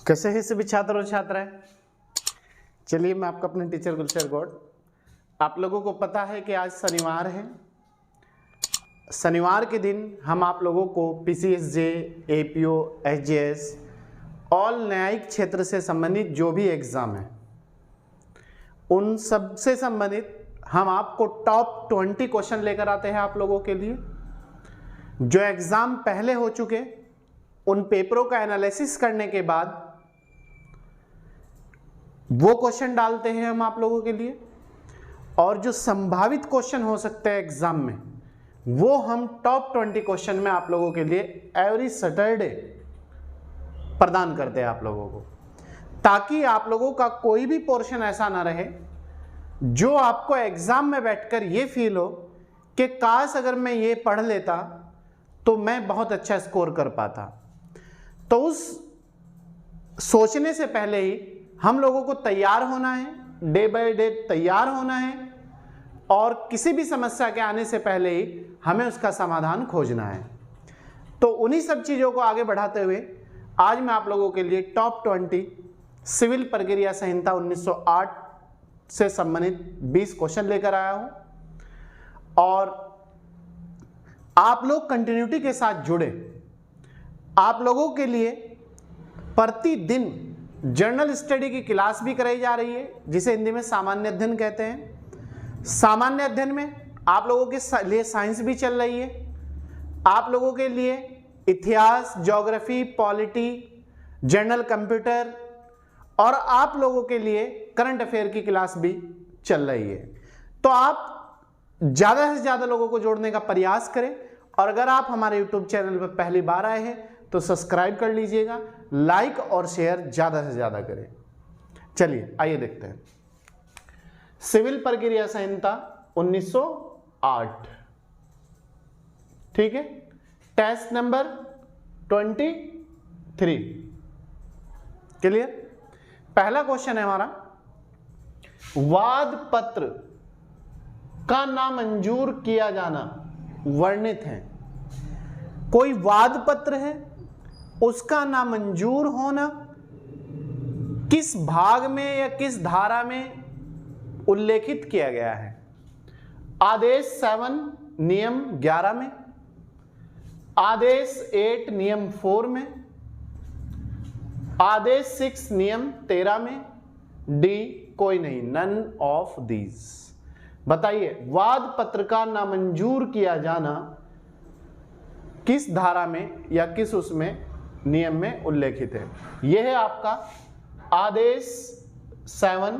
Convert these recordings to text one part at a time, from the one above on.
कैसे हैं सभी छात्र और छात्राएं। चलिए, मैं आपका अपने टीचर गुलशर गौड़। आप लोगों को पता है कि आज शनिवार है। शनिवार के दिन हम आप लोगों को PCSJ, APO, SJS ऑल न्यायिक क्षेत्र से संबंधित जो भी एग्ज़ाम है उन सब से संबंधित हम आपको टॉप 20 क्वेश्चन लेकर आते हैं आप लोगों के लिए। जो एग्ज़ाम पहले हो चुके उन पेपरों का एनालिसिस करने के बाद वो क्वेश्चन डालते हैं हम आप लोगों के लिए, और जो संभावित क्वेश्चन हो सकते हैं एग्जाम में वो हम टॉप 20 क्वेश्चन में आप लोगों के लिए एवरी सैटरडे प्रदान करते हैं आप लोगों को, ताकि आप लोगों का कोई भी पोर्शन ऐसा ना रहे जो आपको एग्जाम में बैठकर ये फील हो कि काश अगर मैं ये पढ़ लेता तो मैं बहुत अच्छा स्कोर कर पाता। तो उस सोचने से पहले ही हम लोगों को तैयार होना है, डे बाय डे तैयार होना है, और किसी भी समस्या के आने से पहले ही हमें उसका समाधान खोजना है। तो उन्हीं सब चीज़ों को आगे बढ़ाते हुए आज मैं आप लोगों के लिए टॉप 20 सिविल प्रक्रिया संहिता 1908 से संबंधित 20 क्वेश्चन लेकर आया हूं, और आप लोग कंटिन्यूटी के साथ जुड़े। आप लोगों के लिए प्रतिदिन जर्नल स्टडी की क्लास भी कराई जा रही है, जिसे हिंदी में सामान्य अध्ययन कहते हैं। सामान्य अध्ययन में आप लोगों के लिए साइंस भी चल रही है, आप लोगों के लिए इतिहास, ज्योग्राफी, पॉलिटी, जनरल कंप्यूटर, और आप लोगों के लिए करंट अफेयर की क्लास भी चल रही है। तो आप ज़्यादा से ज़्यादा लोगों को जोड़ने का प्रयास करें, और अगर आप हमारे यूट्यूब चैनल पर पहली बार आए हैं तो सब्सक्राइब कर लीजिएगा, लाइक और शेयर ज़्यादा से ज़्यादा करें। चलिए आइए देखते हैं सिविल प्रक्रिया संहिता 1908। ठीक है, टेस्ट नंबर 23। क्लियर। पहला क्वेश्चन है हमारा, वाद पत्र का नामंजूर किया जाना वर्णित है। कोई वाद पत्र है, उसका नामंजूर होना किस भाग में या किस धारा में उल्लेखित किया गया है? आदेश 7 नियम 11 में, आदेश 8 नियम 4 में, आदेश 6 नियम 13 में, डी कोई नहीं, नन ऑफ दीज। बताइए, वाद पत्र का नामंजूर किया जाना किस धारा में या किस उसमें नियम में उल्लेखित है? यह है आपका आदेश 7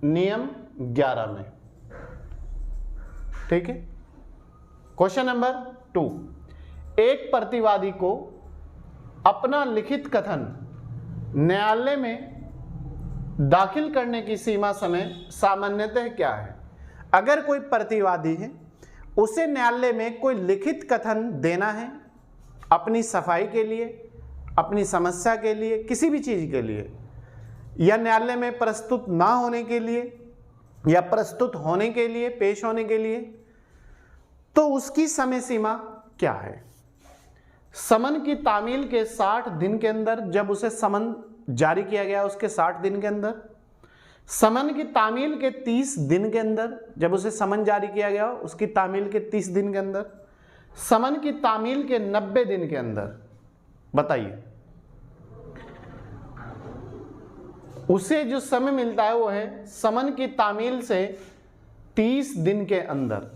नियम 11 में। ठीक है। क्वेश्चन नंबर 2, एक प्रतिवादी को अपना लिखित कथन न्यायालय में दाखिल करने की सीमा समय सामान्यतः क्या है? अगर कोई प्रतिवादी है, उसे न्यायालय में कोई लिखित कथन देना है अपनी सफाई के लिए, अपनी समस्या के लिए, किसी भी चीज के लिए, या न्यायालय में प्रस्तुत ना होने के लिए या प्रस्तुत होने के लिए, पेश होने के लिए, तो उसकी समय सीमा क्या है? समन की तामील के 60 दिन के अंदर, जब उसे समन जारी किया गया उसके 60 दिन के अंदर, समन की तामील के 30 दिन के अंदर, जब उसे समन जारी किया गया उसकी तामील के 30 दिन के अंदर, समन की तामील के 90 दिन के अंदर। बताइए, उसे जो समय मिलता है वो है समन की तामील से 30 दिन के अंदर।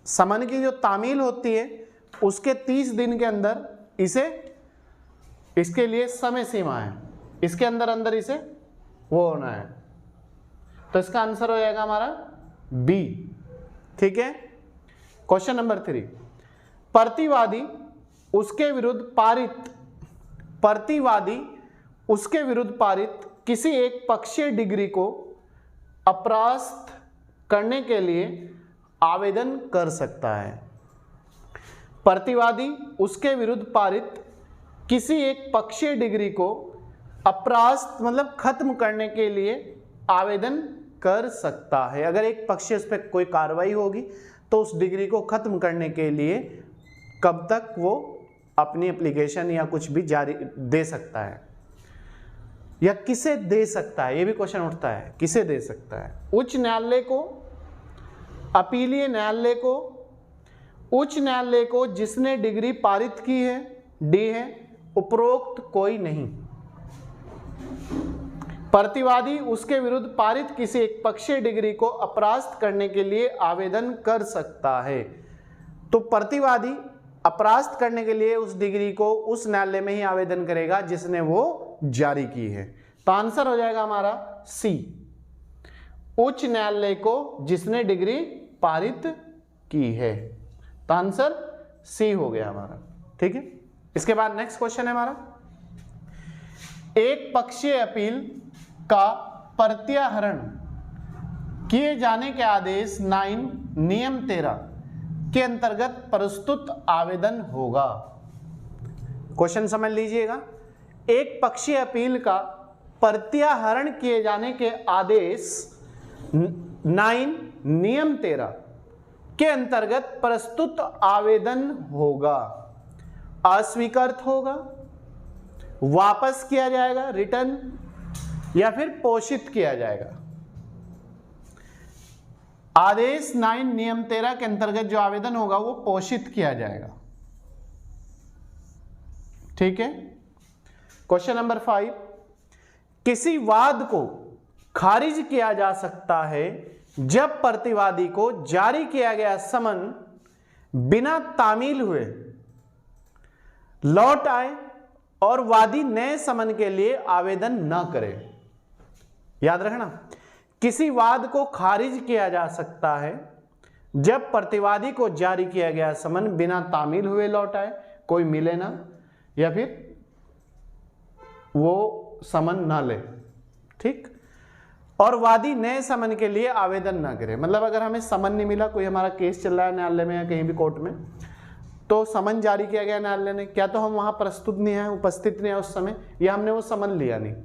समन की जो तामील होती है उसके 30 दिन के अंदर इसे, इसके लिए समय सीमा है, इसके अंदर अंदर इसे वो होना है। तो इसका आंसर हो जाएगा हमारा बी। ठीक है। क्वेश्चन नंबर 3, प्रतिवादी उसके विरुद्ध पारित किसी एक पक्षीय डिग्री को अपरास्त करने के लिए आवेदन कर सकता है। प्रतिवादी उसके विरुद्ध पारित किसी एक पक्षीय डिग्री को अपरास्त मतलब खत्म करने के लिए आवेदन कर सकता है। अगर एक पक्ष उस पर कोई कार्रवाई होगी तो उस डिग्री को खत्म करने के लिए कब तक वो अपनी एप्लीकेशन या कुछ भी जारी दे सकता है, या किसे दे सकता है, ये भी क्वेश्चन उठता है, किसे दे सकता है? उच्च न्यायालय को, अपीलीय न्यायालय को, उच्च न्यायालय को जिसने डिग्री पारित की है, डी है, उपरोक्त कोई नहीं। प्रतिवादी उसके विरुद्ध पारित किसी एक पक्षीय डिग्री को अपरास्त करने के लिए आवेदन कर सकता है। तो प्रतिवादी अपरास्त करने के लिए उस डिग्री को उस न्यायालय में ही आवेदन करेगा जिसने वो जारी की है। तो आंसर हो जाएगा हमारा सी, उच्च न्यायालय को जिसने डिग्री पारित की है। तो आंसर सी हो गया हमारा। ठीक है, इसके बाद नेक्स्ट क्वेश्चन है हमारा, एक पक्षीय अपील का प्रत्याहरण किए जाने के आदेश 9 नियम 13 के अंतर्गत प्रस्तुत आवेदन होगा। क्वेश्चन समझ लीजिएगा, एक पक्षीय अपील का प्रत्याहरण किए जाने के आदेश 9 नियम 13 के अंतर्गत प्रस्तुत आवेदन होगा। अस्वीकृत होगा, वापस किया जाएगा, रिटर्न, या फिर पोषित किया जाएगा। आदेश 9 नियम 13 के अंतर्गत जो आवेदन होगा वो पोषित किया जाएगा। ठीक है, क्वेश्चन नंबर 5, किसी वाद को खारिज किया जा सकता है जब प्रतिवादी को जारी किया गया समन बिना तामील हुए लौट आए और वादी नए समन के लिए आवेदन न करे। याद रखना, किसी वाद को खारिज किया जा सकता है जब प्रतिवादी को जारी किया गया समन बिना तामील हुए लौट आए, कोई मिले ना, या फिर वो समन ना ले। ठीक, और वादी नए समन के लिए आवेदन ना करे। मतलब अगर हमें समन नहीं मिला, कोई हमारा केस चल रहा है न्यायालय में या कहीं भी कोर्ट में, तो समन जारी किया गया न्यायालय ने, क्या तो हम वहां प्रस्तुत नहीं है, उपस्थित नहीं है उस समय, या हमने वो समन लिया नहीं।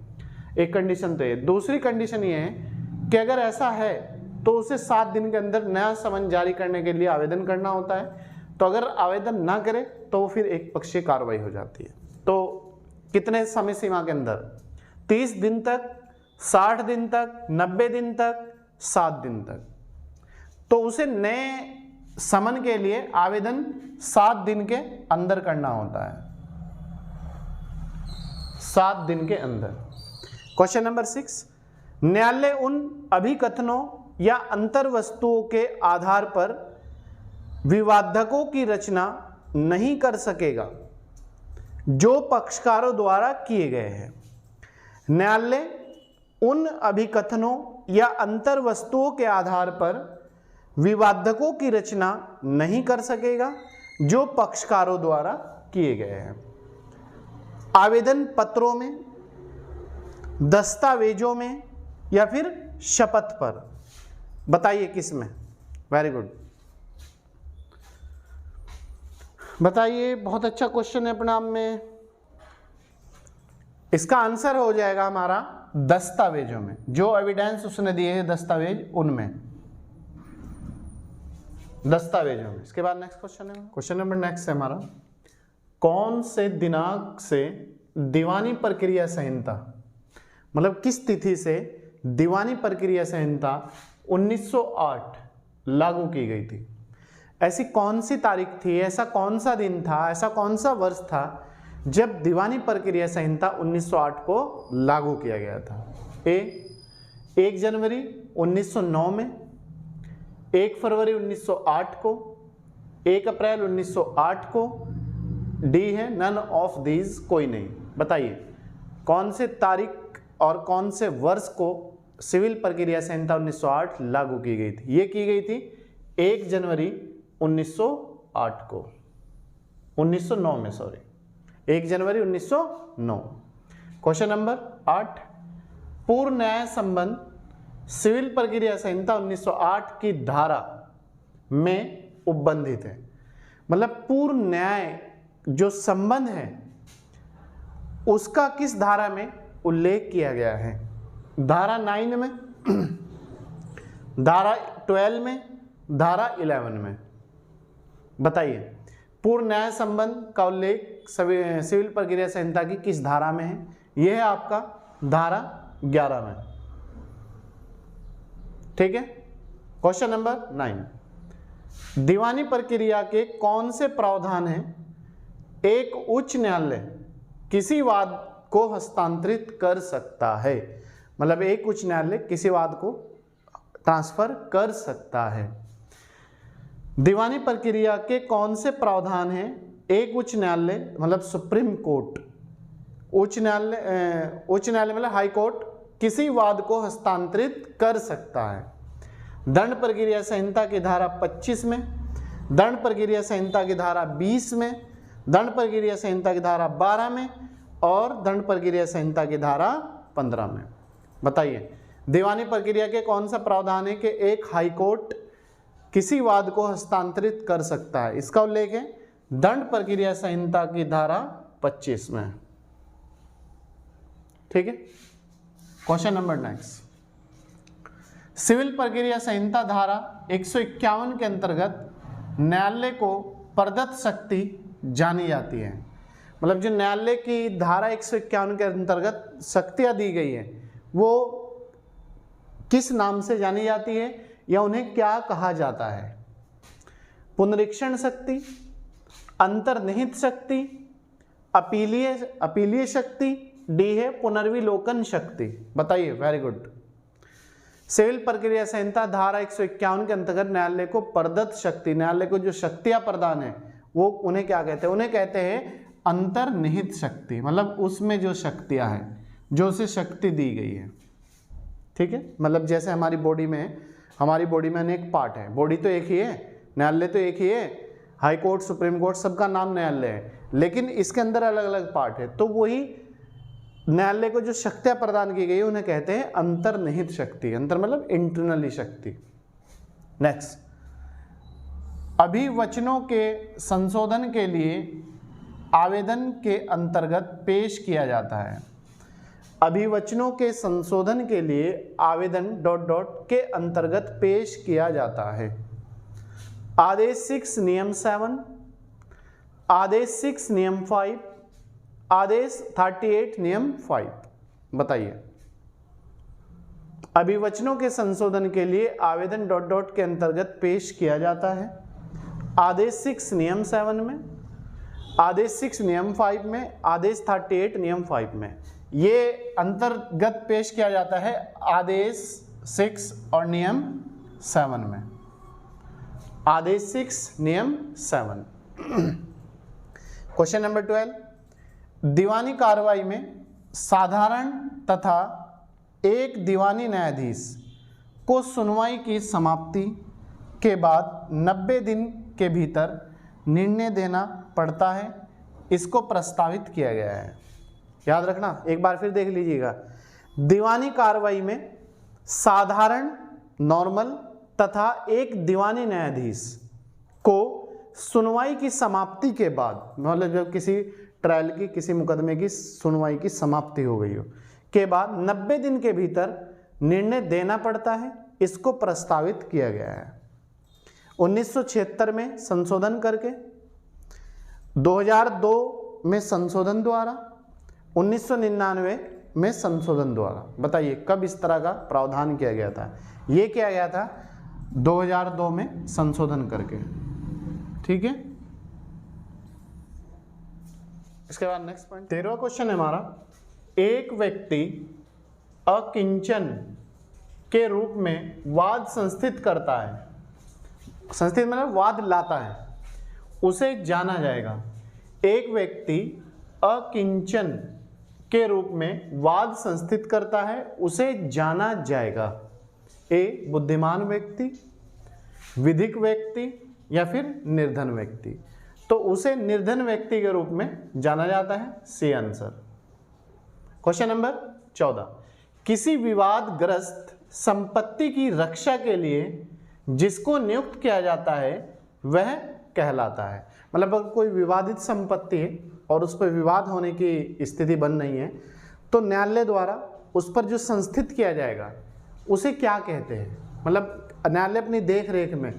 एक कंडीशन तो ये। दूसरी कंडीशन ये है कि अगर ऐसा है तो उसे 7 दिन के अंदर नया समन जारी करने के लिए आवेदन करना होता है। तो अगर आवेदन ना करे तो वो फिर एक पक्षीय कार्रवाई हो जाती है। तो कितने समय सीमा के अंदर? 30 दिन तक, 60 दिन तक, 90 दिन तक, 7 दिन तक। तो उसे नए समन के लिए आवेदन 7 दिन के अंदर करना होता है, 7 दिन के अंदर। क्वेश्चन नंबर 6, न्यायालय उन अभिकथनों या अंतर वस्तुओं के आधार पर विवादकों की रचना नहीं कर सकेगा जो पक्षकारों द्वारा किए गए हैं। न्यायालय उन अभिकथनों या अंतर वस्तुओं के आधार पर विवादकों की रचना नहीं कर सकेगा जो पक्षकारों द्वारा किए गए हैं। आवेदन पत्रों में, दस्तावेजों में, या फिर शपथ पर? बताइए किस में? वेरी गुड, बताइए। बहुत अच्छा क्वेश्चन है अपने आप में। इसका आंसर हो जाएगा हमारा दस्तावेजों में। जो एविडेंस उसने दिए हैं दस्तावेज, उनमें, दस्तावेजों में। इसके बाद नेक्स्ट क्वेश्चन है, क्वेश्चन नंबर नेक्स्ट है हमारा, कौन से दिनांक से दीवानी प्रक्रिया संहिता, मतलब किस तिथि से दीवानी प्रक्रिया संहिता 1908 लागू की गई थी? ऐसी कौन सी तारीख थी, ऐसा कौन सा दिन था, ऐसा कौन सा वर्ष था जब दीवानी प्रक्रिया संहिता 1908 को लागू किया गया था? ए 1 जनवरी 1909 में, 1 फरवरी 1908 को, 1 अप्रैल 1908 को, डी है नन ऑफ दीज, कोई नहीं। बताइए कौन से तारीख और कौन से वर्ष को सिविल प्रक्रिया संहिता 1908 लागू की गई थी? ये की गई थी 1 जनवरी 1908 को, 1909 में, सॉरी, 1 जनवरी 1909। क्वेश्चन नंबर 8, पूर्व न्याय संबंध सिविल प्रक्रिया संहिता 1908 की धारा में उपबंधित है। मतलब पूर्व न्याय जो संबंध है उसका किस धारा में उल्लेख किया गया है? धारा 9 में, धारा 12 में, धारा 11 में? बताइए। पूर्ण न्याय संबंध का उल्लेख सिविल प्रक्रिया संहिता की किस धारा में है? यह है आपका धारा 11 में। ठीक है। क्वेश्चन नंबर 9, दीवानी प्रक्रिया के कौन से प्रावधान हैं एक उच्च न्यायालय किसी वाद को हस्तांतरित कर सकता है? मतलब एक उच्च न्यायालय किसी वाद को ट्रांसफर कर सकता है। दीवानी प्रक्रिया के कौन से प्रावधान हैं एक उच्च न्यायालय मतलब सुप्रीम कोर्ट, उच्च न्यायालय मतलब हाई कोर्ट किसी वाद को हस्तांतरित कर सकता है? दंड प्रक्रिया संहिता की धारा 25 में, दंड प्रक्रिया संहिता की धारा 20 में, दंड प्रक्रिया संहिता की धारा 12 में और दंड प्रक्रिया संहिता की धारा 15 में। बताइए दीवानी प्रक्रिया के कौन सा प्रावधान है कि एक हाई कोर्ट किसी वाद को हस्तांतरित कर सकता है? इसका उल्लेख है दंड प्रक्रिया संहिता की धारा 25 में। ठीक है। क्वेश्चन नंबर नेक्स्ट, सिविल प्रक्रिया संहिता धारा 151 के अंतर्गत न्यायालय को प्रदत्त शक्ति जानी जाती है। मतलब जो न्यायालय की धारा 151 के अंतर्गत शक्तियां दी गई है वो किस नाम से जानी जाती है या उन्हें क्या कहा जाता है? पुनरीक्षण शक्ति, अंतर्निहित शक्ति, अपीलीय शक्ति, डी है पुनर्विलोकन शक्ति। बताइए। Very good. सिविल प्रक्रिया संहिता धारा 151 के अंतर्गत न्यायालय को प्रदत्त शक्ति, न्यायालय को जो शक्तियां प्रदान है वो उन्हें क्या कहते हैं? उन्हें कहते हैं अंतर्निहित शक्ति। मतलब उसमें जो शक्तियां हैं, जो उसे शक्ति दी गई है। ठीक है। मतलब जैसे हमारी बॉडी में अनेक पार्ट है, बॉडी तो एक ही है, न्यायालय तो एक ही है, हाई कोर्ट सुप्रीम कोर्ट सबका नाम न्यायालय है, लेकिन इसके अंदर अलग अलग पार्ट है। तो वही न्यायालय को जो शक्तियां प्रदान की गई है उन्हें कहते हैं अंतर्निहित शक्ति। अंतर मतलब इंटरनली शक्ति। नेक्स्ट, अभिवचनों के संशोधन के लिए आवेदन के अंतर्गत पेश किया जाता है। अभिवचनों के संशोधन के लिए आवेदन ... के अंतर्गत पेश किया जाता है। आदेश 6 नियम 7, आदेश 6 नियम 5, आदेश 38 नियम 5। बताइए। अभिवचनों के संशोधन के लिए आवेदन ... के अंतर्गत पेश किया जाता है। आदेश 6 नियम 7 में, आदेश 6 नियम 5 में, आदेश 38 नियम 5 में। ये अंतर्गत पेश किया जाता है आदेश 6 और नियम 7 में। आदेश 6 नियम 7। क्वेश्चन नंबर 12, दीवानी कार्रवाई में साधारण तथा एक दीवानी न्यायाधीश को सुनवाई की समाप्ति के बाद 90 दिन के भीतर निर्णय देना पड़ता है। इसको प्रस्तावित किया गया है। याद रखना, एक बार फिर देख लीजिएगा। दीवानी कार्रवाई में साधारण नॉर्मल तथा एक दीवानी न्यायाधीश को सुनवाई की समाप्ति के बाद, मतलब जब किसी ट्रायल की, किसी मुकदमे की सुनवाई की समाप्ति हो गई हो के बाद 90 दिन के भीतर निर्णय देना पड़ता है। इसको प्रस्तावित किया गया है 1976 में संशोधन करके, 2002 में संशोधन द्वारा, 1999 में संशोधन द्वारा। बताइए कब इस तरह का प्रावधान किया गया था? ये किया गया था 2002 में संशोधन करके। ठीक है। इसके बाद नेक्स्ट पॉइंट 13वां क्वेश्चन है हमारा, एक व्यक्ति अकिंचन के रूप में वाद संस्थित करता है, संस्थित मतलब वाद लाता है, उसे जाना जाएगा। एक व्यक्ति अकिंचन के रूप में वाद संस्थित करता है, उसे जाना जाएगा। ए बुद्धिमान व्यक्ति, विधिक व्यक्ति या फिर निर्धन व्यक्ति। तो उसे निर्धन व्यक्ति के रूप में जाना जाता है। C answer. क्वेश्चन नंबर 14, किसी विवादग्रस्त संपत्ति की रक्षा के लिए जिसको नियुक्त किया जाता है वह कहलाता है। मतलब अगर कोई विवादित संपत्ति है और उस पर विवाद होने की स्थिति बन रही है तो न्यायालय द्वारा उस पर जो संस्थित किया जाएगा उसे क्या कहते हैं? मतलब न्यायालय अपनी देख रेख में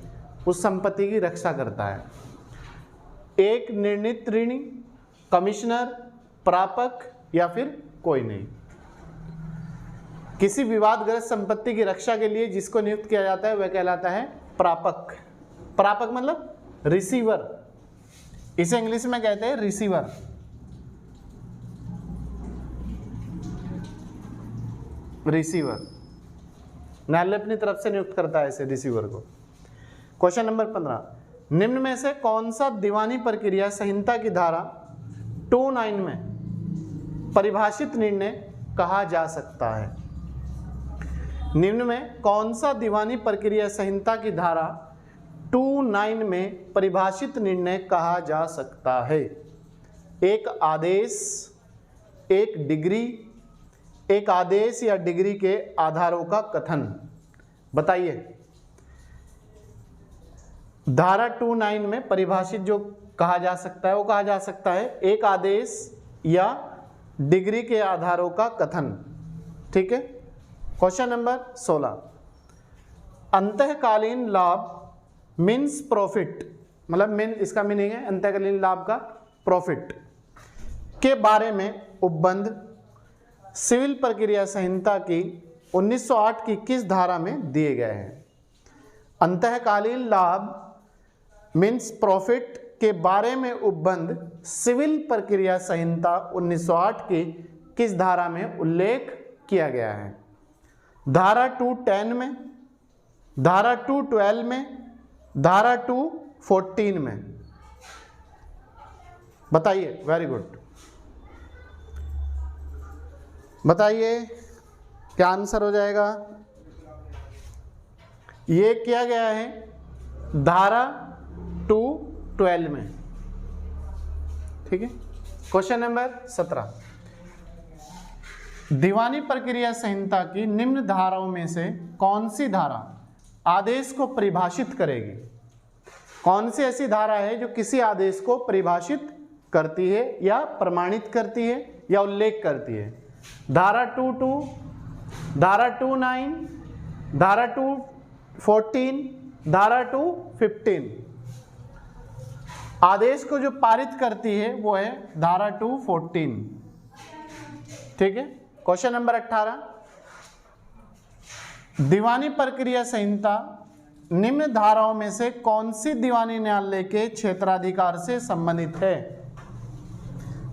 उस संपत्ति की रक्षा करता है। एक निर्णीत ऋणी, कमिश्नर, प्रापक या फिर कोई नहीं। किसी विवादग्रस्त संपत्ति की रक्षा के लिए जिसको नियुक्त किया जाता है वह कहलाता है प्रापक। प्रापक मतलब रिसीवर, इसे इंग्लिश में कहते हैं रिसीवर। रिसीवर न्यायालय अपनी तरफ से नियुक्त करता है ऐसे रिसीवर को। क्वेश्चन नंबर 15, निम्न में से कौन सा दीवानी प्रक्रिया संहिता की धारा 29 में परिभाषित निर्णय कहा जा सकता है? निम्न में कौन सा दीवानी प्रक्रिया संहिता की धारा 29 में परिभाषित निर्णय कहा जा सकता है? एक आदेश, एक डिग्री, एक आदेश या डिग्री के आधारों का कथन। बताइए, धारा 29 में परिभाषित जो कहा जा सकता है वो कहा जा सकता है एक आदेश या डिग्री के आधारों का कथन। ठीक है। क्वेश्चन नंबर 16, अंतःकालीन लाभ मीन्स प्रॉफिट, मतलब इसका मीनिंग है अंतःकालीन लाभ का प्रॉफिट के बारे में उपबंध सिविल प्रक्रिया संहिता की 1908 की किस धारा में दिए गए हैं? अंतःकालीन लाभ मीन्स प्रॉफिट के बारे में उपबंध सिविल प्रक्रिया संहिता 1908 की किस धारा में उल्लेख किया गया है? धारा 210 में, धारा 212 में, धारा 214 में? बताइए। वेरी गुड, बताइए क्या आंसर हो जाएगा? ये किया गया है धारा 212 में। ठीक है। क्वेश्चन नंबर 17, दीवानी प्रक्रिया संहिता की निम्न धाराओं में से कौन सी धारा आदेश को परिभाषित करेगी? कौन सी ऐसी धारा है जो किसी आदेश को परिभाषित करती है या प्रमाणित करती है या उल्लेख करती है? धारा 22, धारा 29, धारा 214, धारा 215? आदेश को जो पारित करती है वो है धारा 214। ठीक है। क्वेश्चन नंबर 18, दीवानी प्रक्रिया संहिता निम्न धाराओं में से कौन सी दीवानी न्यायालय के क्षेत्राधिकार से संबंधित है?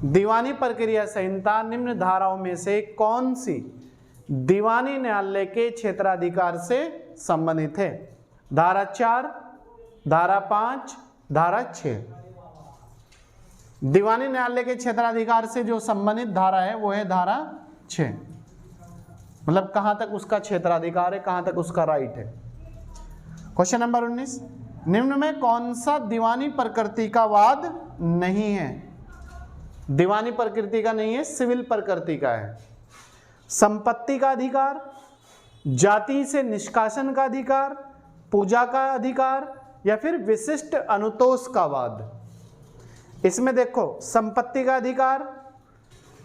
दीवानी प्रक्रिया संहिता निम्न धाराओं में से कौन सी दीवानी न्यायालय के क्षेत्राधिकार से संबंधित है? धारा 4, धारा 5, धारा 6? दीवानी न्यायालय के क्षेत्राधिकार से जो संबंधित धारा है वो है धारा 6, मतलब कहां तक उसका क्षेत्राधिकार है, कहां तक उसका राइट है। क्वेश्चन नंबर 19, निम्न में कौन सा दीवानी प्रकृति का वाद नहीं है? दीवानी प्रकृति का नहीं है, सिविल प्रकृति का है। संपत्ति का अधिकार, जाति से निष्कासन का अधिकार, पूजा का अधिकार या फिर विशिष्ट अनुतोष का वाद? इसमें देखो, संपत्ति का अधिकार,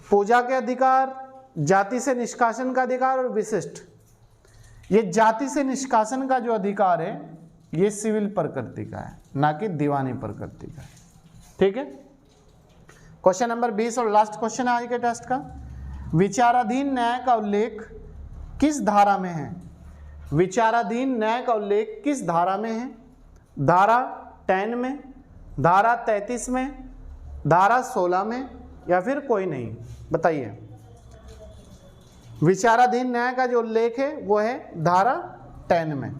पूजा के अधिकार, जाति से निष्कासन का अधिकार और विशिष्ट। ये जाति से निष्कासन का जो अधिकार है ये सिविल प्रकृति का है, ना कि दीवानी प्रकृति का है। ठीक है। क्वेश्चन नंबर 20 और लास्ट क्वेश्चन है आज के टेस्ट का, विचाराधीन न्याय का उल्लेख किस धारा में है? विचाराधीन न्याय का उल्लेख किस धारा में है? धारा 10 में, धारा 33 में, धारा 16 में या फिर कोई नहीं? बताइए। विचाराधीन न्याय का जो उल्लेख है वो है धारा 10 में।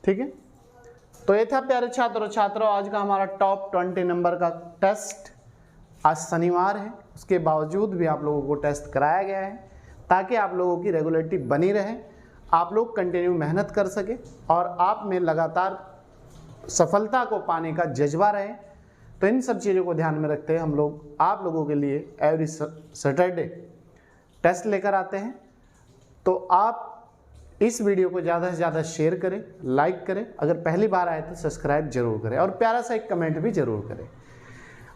ठीक है। तो ये था प्यारे छात्रों छात्रों आज का हमारा टॉप 20 नंबर का टेस्ट। आज शनिवार है, उसके बावजूद भी आप लोगों को टेस्ट कराया गया है ताकि आप लोगों की रेगुलरिटी बनी रहे, आप लोग कंटिन्यू मेहनत कर सके और आप में लगातार सफलता को पाने का जज्बा रहे। तो इन सब चीज़ों को ध्यान में रखते हुए हम लोग आप लोगों के लिए एवरी सैटरडे टेस्ट लेकर आते हैं। तो आप इस वीडियो को ज़्यादा से ज़्यादा शेयर करें, लाइक करें, अगर पहली बार आए तो सब्सक्राइब जरूर करें और प्यारा सा एक कमेंट भी जरूर करें।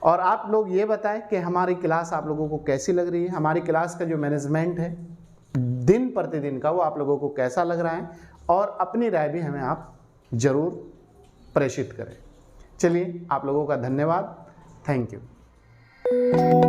और आप लोग ये बताएं कि हमारी क्लास आप लोगों को कैसी लग रही है, हमारी क्लास का जो मैनेजमेंट है दिन प्रतिदिन का वो आप लोगों को कैसा लग रहा है, और अपनी राय भी हमें आप ज़रूर प्रेषित करें। चलिए, आप लोगों का धन्यवाद। Thank you.